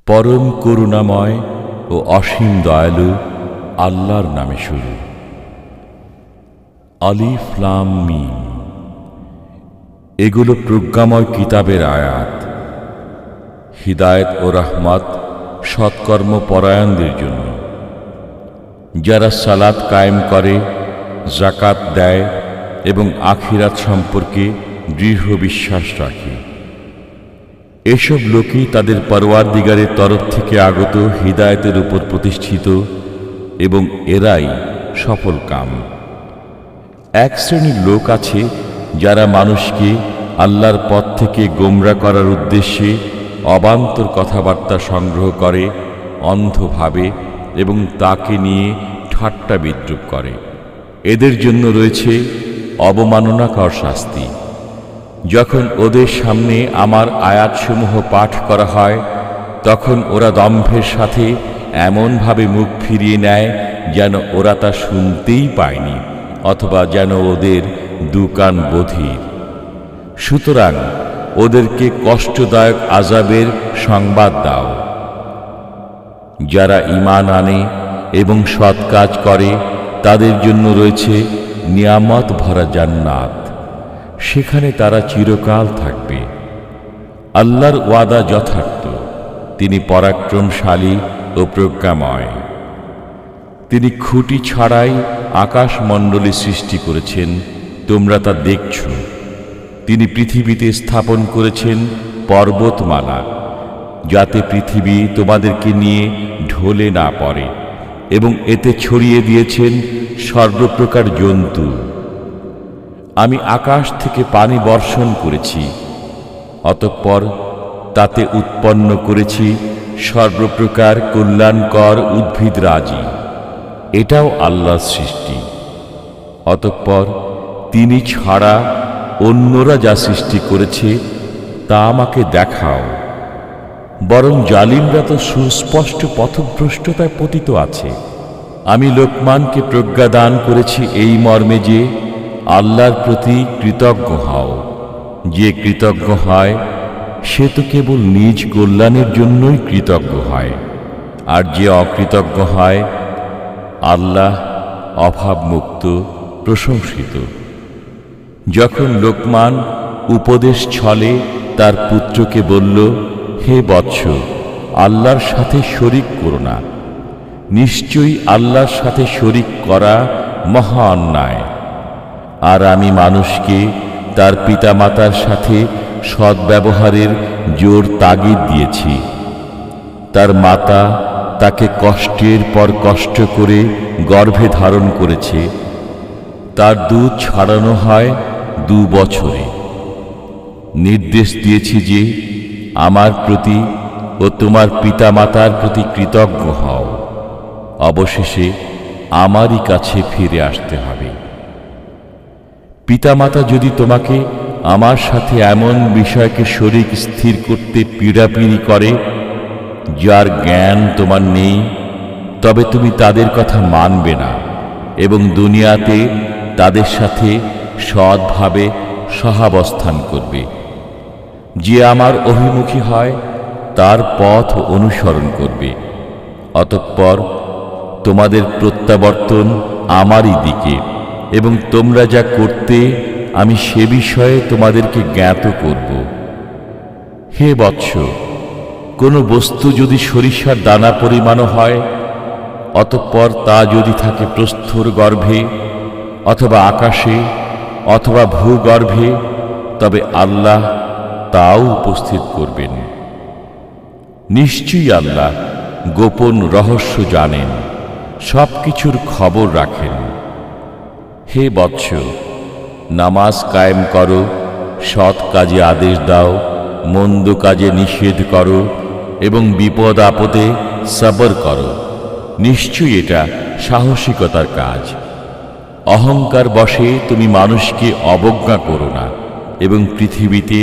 পরম করুণাময় ও অসীম দয়ালু আল্লাহর নামে শুরু। আলিফ লাম মিম। এগুলো প্রজ্ঞাময় কিতাবের আয়াত। হিদায়াত ও রহমত সৎকর্ম পরায়ণদের জন্য, যারা সালাত কায়েম করে, যাকাত দেয় এবং আখিরাত সম্পর্কে দৃঢ় বিশ্বাস রাখে। এসব লোকই তাদের পরওয়ারদিগারের তরফ থেকে আগত হিদায়াতের উপর প্রতিষ্ঠিত এবং এরাই সফল কাম। এক শ্রেণীর লোক আছে যারা মানুষকে আল্লাহর পথ থেকে গোমরা করার উদ্দেশ্যে অবান্তর কথাবার্তা সংগ্রহ করে অন্ধভাবে এবং তাকে নিয়ে ঠাট্টা বিদ্রূপ করে। এদের জন্য রয়েছে অবমাননাকর শাস্তি। যখন ওদের সামনে আমার আয়াতসমূহ পাঠ করা হয়, তখন ওরা দম্ভের সাথে এমনভাবে মুখ ফিরিয়ে নেয় যেন ওরা তা শুনতেই পায়নি, অথবা যেন ওদের দুকান বধির। সুতরাং ওদেরকে কষ্টদায়ক আযাবের সংবাদ দাও। যারা ঈমান আনে এবং সৎ কাজ করে, তাদের জন্য রয়েছে নিয়ামত ভরা জান্নাত। সেখানে তারা চিরকাল থাকবে। আল্লাহর ওয়াদা যথার্থ। তিনি পরাক্রমশালী ও প্রজ্ঞাময়। তিনি খুঁটি ছাড়াই আকাশমণ্ডলী সৃষ্টি করেছেন, তোমরা তা দেখছ। তিনি পৃথিবীতে স্থাপন করেছেন পর্বতমালা, যাতে পৃথিবী তোমাদেরকে নিয়ে ঢলে না পড়ে, এবং এতে ছড়িয়ে দিয়েছেন সর্বপ্রকার জন্তু। আমি আকাশ থেকে পানি বর্ষণ করেছি, অতঃপর তাতে উৎপন্ন করেছি সর্বপ্রকার কল্যাণকর উদ্ভিদরাজি। এটাও আল্লাহর সৃষ্টি। অতঃপর তিনি ছাড়া অন্যরা যা সৃষ্টি করেছে তা আমাকে দেখাও। বরং জালিমরা তো সুস্পষ্ট পথভ্রষ্টতায় পতিত আছে। আমি লোকমানকে প্রজ্ঞা দান করেছি এই মর্মে যে আল্লাহর প্রতি কৃতজ্ঞ হও। যে কৃতজ্ঞ হয় সে তো কেবল নিজ কল্যাণের জন্যই কৃতজ্ঞ হয়, আর যে অকৃতজ্ঞ হয় আল্লাহ অভাবমুক্ত, প্রশংসিত। যখন লোকমান উপদেশ ছলে তার পুত্রকে বলল, হে বৎস, আল্লাহর সাথে শরীক করো না। নিশ্চয়ই আল্লাহর সাথে শরীক করা মহা অন্যায়। আর আমি মানুষকে তার পিতামাতার সাথে সদ্ব্যবহারের জোর তাগিদ দিয়েছি। তার মাতা তাকে কষ্টের পর কষ্ট করে গর্ভে ধারণ করেছে। তার দুধ ছাড়ানো হয় 2 বছরে। নির্দেশ দিয়েছি যে আমার প্রতি ও তোমার পিতামাতার প্রতি কৃতজ্ঞ হও। অবশেষে আমারই কাছে ফিরে আসতে হবে। পিতামাতা যদি তোমাকে আমার সাথে এমন বিষয়কে শরীক স্থির করতে পীড়াপিড়ি করে যার জ্ঞান তোমার নেই, তবে তুমি তাদের কথা মানবে না এবং দুনিয়াতে তাদের সাথে সৎভাবে সহাবস্থান করবে। যে আমার অভিমুখী হয় তার পথ অনুসরণ করবে। অতঃপর তোমাদের প্রত্যাবর্তন আমারই দিকে, এবং তোমরা যা করতে আমি সে বিষয়ে তোমাদেরকে জ্ঞাত করব। হে বৎস, কোনো বস্তু যদি সরিষার দানা পরিমাণও হয়, অতঃপর তা যদি থাকে প্রস্থর গর্ভে অথবা আকাশে অথবা ভূগর্ভে, তবে আল্লাহ তাও উপস্থিত করবেন। নিশ্চয়ই আল্লাহ গোপন রহস্য জানেন, সবকিছুর খবর রাখেন। হে বৎস, নামাজ কায়েম করো, সৎ কাজে আদেশ দাও, মন্দ কাজে নিষেধ করো, এবং বিপদ আপদে সবর করো। নিশ্চয়ই এটা সাহসিকতার কাজ। অহংকার বশে তুমি মানুষকে অবজ্ঞা করো না, এবং পৃথিবীতে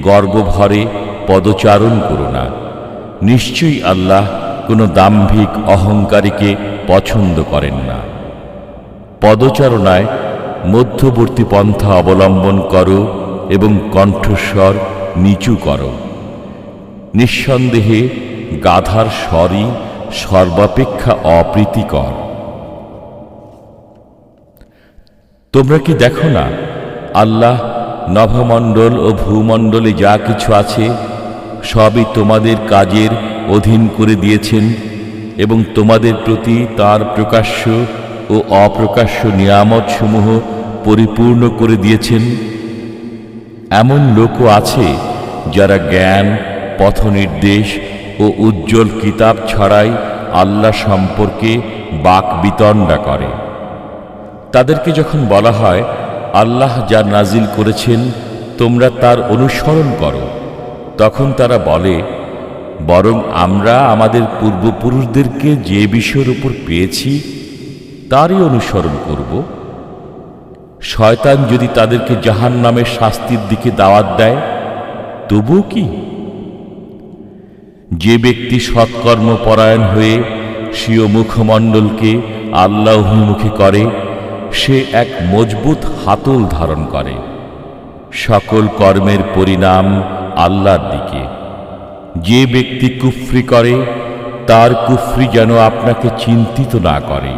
গর্বভরে পদচারণ করো না। নিশ্চয়ই আল্লাহ কোনো দাম্ভিক অহংকারীকে পছন্দ করেন না। পদচারণায় মধ্যবর্তী পন্থা অবলম্বন করো এবং কণ্ঠস্বর নিচু করো। নিঃসন্দেহে গাধার স্বরই সর্বাপেক্ষা অপ্রীতিকর। তোমরা কি দেখো না, আল্লাহ নভমণ্ডল ও ভূমণ্ডলে যা কিছু আছে সবই তোমাদের কাজের অধীন করে দিয়েছেন এবং তোমাদের প্রতি তার প্রকাশ্য ও অপ্রকাশ্য নিয়ামতসমূহ পরিপূর্ণ করে দিয়েছেন। এমন লোকও আছে যারা জ্ঞান, পথনির্দেশ ও উজ্জ্বল কিতাব ছাড়াই আল্লাহ সম্পর্কে বাকবিতণ্ডা করে। তাদেরকে যখন বলা হয় আল্লাহ যা নাজিল করেছেন তোমরা তার অনুসরণ করো, তখন তারা বলে, বরং আমরা আমাদের পূর্বপুরুষদেরকে যে বিষয়ের উপর পেয়েছি তারই অনুসরণ করব। শয়তান যদি তাদেরকে জাহান্নামের শাস্তির দিকে দাওয়াত দেয় তবুও কি? যে ব্যক্তি সৎকর্ম পরায়ণ হয়ে স্বীয় মুখমণ্ডলকে আল্লাহ অভিমুখী করে সে এক মজবুত হাতল ধারণ করে। সকল কর্মের পরিণাম আল্লাহর দিকে। যে ব্যক্তি কুফরি করে তার কুফরি যেন আপনাকে চিন্তিত না করে।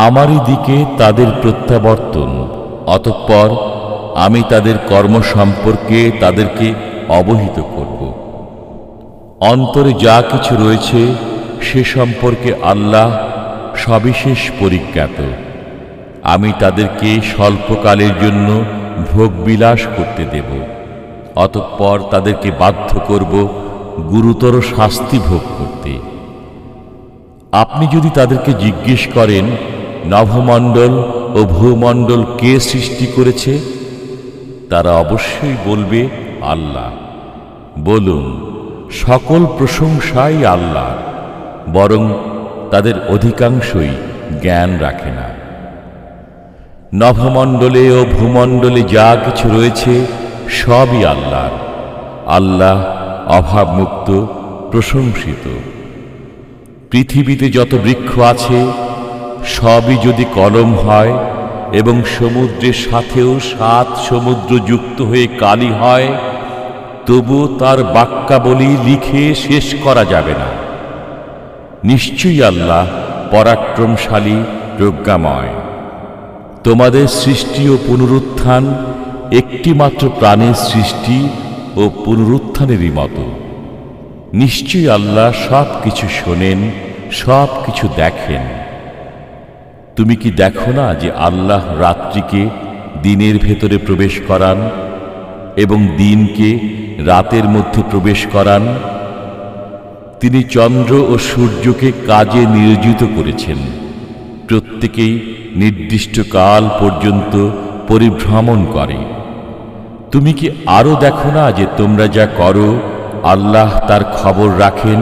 আমারই দিকে তাদের প্রত্যাবর্তন, অতঃপর আমি তাদের কর্ম সম্পর্কে তাদেরকে অবহিত করব। অন্তরে যা কিছু রয়েছে সে সম্পর্কে আল্লাহ সবিশেষ পরিজ্ঞাত। আমি তাদেরকে স্বল্পকালের জন্য ভোগবিলাস করতে দেব, অতঃপর তাদেরকে বাধ্য করব গুরুতর শাস্তি ভোগ করতে। আপনি যদি তাদেরকে জিজ্ঞেস করেন নভমণ্ডল ও ভূমণ্ডল কে সৃষ্টি করেছে, তারা অবশ্যই বলবে আল্লাহ। বলুন, সকল প্রশংসাই আল্লাহ, বরং তাদের অধিকাংশই জ্ঞান রাখে না। নভমণ্ডলে ও ভূমণ্ডলে যা কিছু রয়েছে সবই আল্লাহর। আল্লাহ অভাবমুক্ত, প্রশংসিত। পৃথিবীতে যত বৃক্ষ আছে সবই যদি কলম হয় এবং সমুদ্রের সাথেও 7 সমুদ্র যুক্ত হয়ে কালি হয়, তবু তার বাক্যাবলী লিখে শেষ করা যাবে না। নিশ্চয়ই আল্লাহ পরাক্রমশালী, প্রজ্ঞাময়। তোমাদের সৃষ্টি ও পুনরুত্থান একটি মাত্র প্রাণের সৃষ্টি ও পুনরুত্থানেরই মতো। নিশ্চয়ই আল্লাহ সব কিছু শোনেন, সব কিছু দেখেন। তুমি কি দেখো না যে আল্লাহ রাত্রিকে দিনের ভেতরে প্রবেশ করান এবং দিনকে রাতের মধ্যে প্রবেশ করান? তিনি চন্দ্র ও সূর্যকে কাজে নিয়োজিত করেছেন। প্রত্যেকেই নির্দিষ্ট কাল পর্যন্ত পরিভ্রমণ করে। তুমি কি আরো দেখো না যে তোমরা যা করো আল্লাহ তার খবর রাখেন?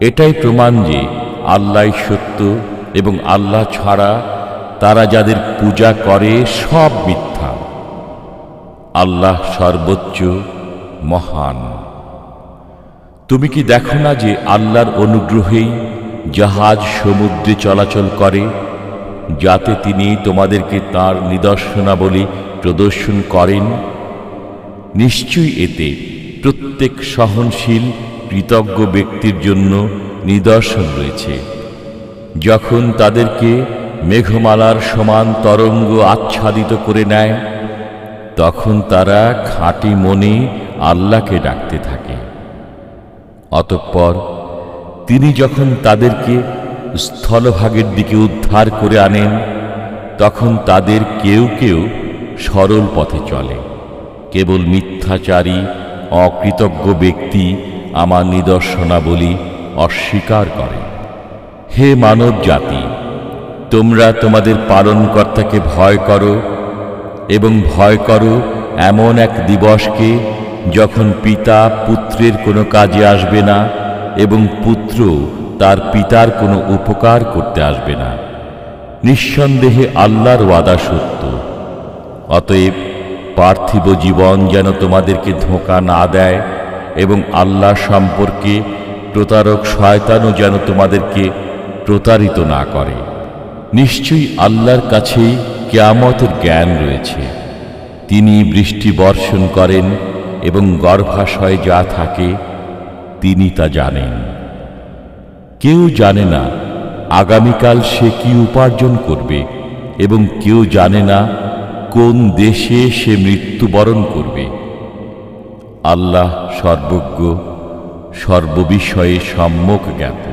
এটাই প্রমাণ যে আল্লাহ সত্য এবং আল্লাহ ছাড়া তারা যাদের পূজা করে সব মিথ্যা। আল্লাহ সর্বোচ্চ, মহান। তুমি কি দেখো না যে আল্লাহর অনুগ্রহেই জাহাজ সমুদ্রে চলাচল করে, যাতে তিনি তোমাদেরকে তাঁর নিদর্শনাবলী প্রদর্শন করেন? নিশ্চয়ই এতে প্রত্যেক সহনশীল, কৃতজ্ঞ ব্যক্তির জন্য নিদর্শন রয়েছে। যখন তাদেরকে মেঘমালার সমান তরঙ্গ আচ্ছাদিত করে নেয়, তখন তারা খাঁটি মনে আল্লাহকে ডাকতে থাকে। অতঃপর তিনি যখন তাদেরকে স্থলভাগের দিকে উদ্ধার করে আনেন, তখন তাদের কেউ কেউ সরল পথে চলে। কেবল মিথ্যাচারী, অকৃতজ্ঞ ব্যক্তি আমার নিদর্শনাবলী অস্বীকার করে। হে মানব জাতি, তোমরা তোমাদের পালনকর্তাকে ভয় করো এবং ভয় করো এমন এক দিবসকে যখন পিতা পুত্রের কোনো কাজে আসবে না এবং পুত্র তার পিতার কোনো উপকার করতে আসবে না। নিঃসন্দেহে আল্লাহর ওয়াদা সত্য। অতএব পার্থিব জীবন যেন তোমাদেরকে ধোঁকা না দেয় এবং আল্লাহ সম্পর্কে প্রতারক শয়তানও যেন তোমাদেরকে প্রতারিত না করে। নিশ্চয়ই আল্লাহর কাছেই কিয়ামতের জ্ঞান রয়েছে। তিনি বৃষ্টি বর্ষণ করেন এবং গর্ভাশয়ে যা থাকে তিনি তা জানেন। কেউ জানে না আগামীকাল সে কি উপার্জন করবে, এবং কেউ জানে না কোন দেশে সে মৃত্যুবরণ করবে। আল্লাহ সর্বজ্ঞ, সর্ববিষয়ে সম্যক জ্ঞাত।